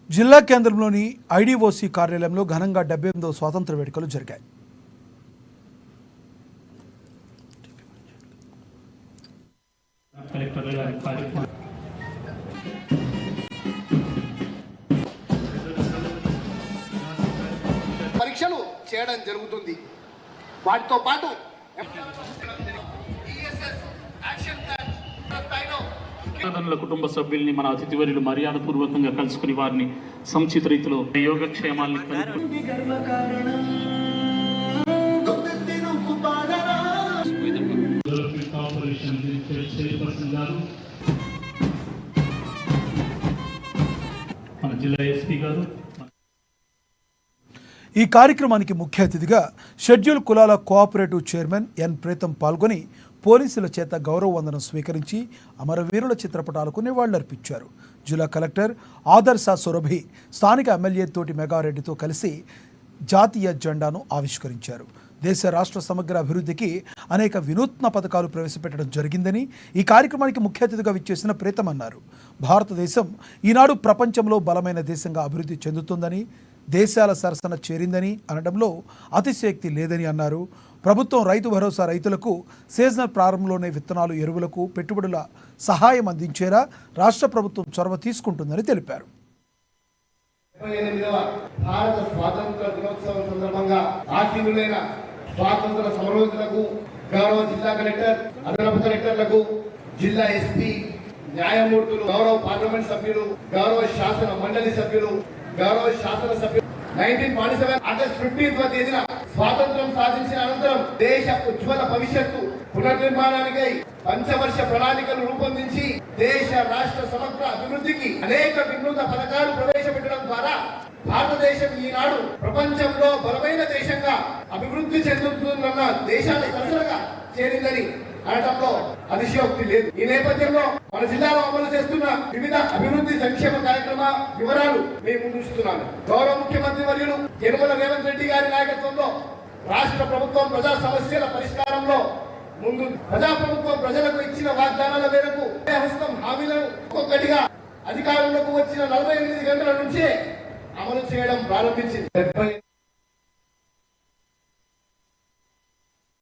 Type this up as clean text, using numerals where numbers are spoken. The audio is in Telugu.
జిల్లా కేంద్రంలోని ఐడిఓసి కార్యాలయంలో ఘనంగా 78వ స్వాతంత్ర వేడుకలు జరిగాయి. పరీక్షలు చేయడం జరుగుతుంది. వాటితో పాటు కుటుంబ సభ్యుల్ని మన అతిథివర్యులు మర్యాదపూర్వకంగా కలుసుకుని వారిని సముచిత రీతిలో యోగక్షేమాల్ని మన జిల్లా ఎస్పీ గారు. ఈ కార్యక్రమానికి ముఖ్య అతిథిగా షెడ్యూల్ కులాల కోఆపరేటివ్ చైర్మన్ ఎన్ ప్రీతం పాల్గొని పోలీసుల చేత గౌరవ వందనం స్వీకరించి అమరవీరుల చిత్రపటాలకు నివాళులర్పించారు. జిల్లా కలెక్టర్ ఆదర్శ సురభి స్థానిక ఎమ్మెల్యే తోటి మెగారెడ్డితో కలిసి జాతీయ జెండాను ఆవిష్కరించారు. దేశ రాష్ట్ర సమగ్ర అభివృద్ధికి అనేక వినూత్న పథకాలు ప్రవేశపెట్టడం జరిగిందని ఈ కార్యక్రమానికి ముఖ్య అతిథిగా విచ్చేసిన ప్రీతం అన్నారు. భారతదేశం ఈనాడు ప్రపంచంలో బలమైన దేశంగా అభివృద్ధి చెందుతుందని, దేశాల సరసన చేరిందని అనడంలో అతిశయోక్తి లేదని అన్నారు. ప్రభుత్వం రైతు భరోసా రైతులకు సీజనల్ ప్రారంభంలోనే విత్తనాలు, ఎరువులకు పెట్టుబడుల సహాయం అందించేలా రాష్ట్ర ప్రభుత్వం చొరవ తీసుకుంటుందని తెలిపారు. భారత స్వాతంత్ర దినోత్సవం సందర్భంగా ఆశీనులైన స్వాతంత్ర సమరయోధులకు, గౌరవ జిల్లా కలెక్టర్, అదనపు కలెక్టర్లకు, జిల్లా ఎస్పీ, న్యాయమూర్తులు, గౌరవ పార్లమెంట్ సభ్యులు, గౌరవ శాసన మండలి సభ్యులు, గౌరవ శాసన సభ్యులు 1947 ఆగస్టు 15వ తేదీన స్వాతంత్రం సాధించిన అనంతరం దేశ ఉజ్వల భవిష్యత్తు పునర్నిర్మాణానికై పంచవర్ష ప్రణాళికలు రూపొందించి దేశ రాష్ట్ర సమగ్ర అభివృద్ధికి అనేక వినూత్న పథకాలు ప్రవేశపెట్టడం ద్వారా భారతదేశం ఈనాడు ప్రపంచంలో బలమైన దేశంగా అభివృద్ధి చెందుతున్న దేశాల సరసనగా చేరిందని అనడంలో అతిశయోక్తి లేదు. ఈ నేపథ్యంలో మన జిల్లాలో అమలు చేస్తున్న వివిధ అభివృద్ధి సంక్షేమ కార్యక్రమ వివరాలు మేము ముందుస్తున్నాను. గౌరవ ముఖ్యమంత్రి వర్యులు యనమల రేవంత్ రెడ్డి గారి నాయకత్వంలో రాష్ట్ర ప్రభుత్వం ప్రజా సమస్యల పరిష్కారంలో ముందు ప్రజాప్రభుత్వం ప్రజలకు ఇచ్చిన వాగ్దానాల మేరకు హస్తం హామీలను ఒక్కొక్కటిగా అధికారంలోకి వచ్చిన 48 గంటల నుంచే అమలు చేయడం ప్రారంభించింది.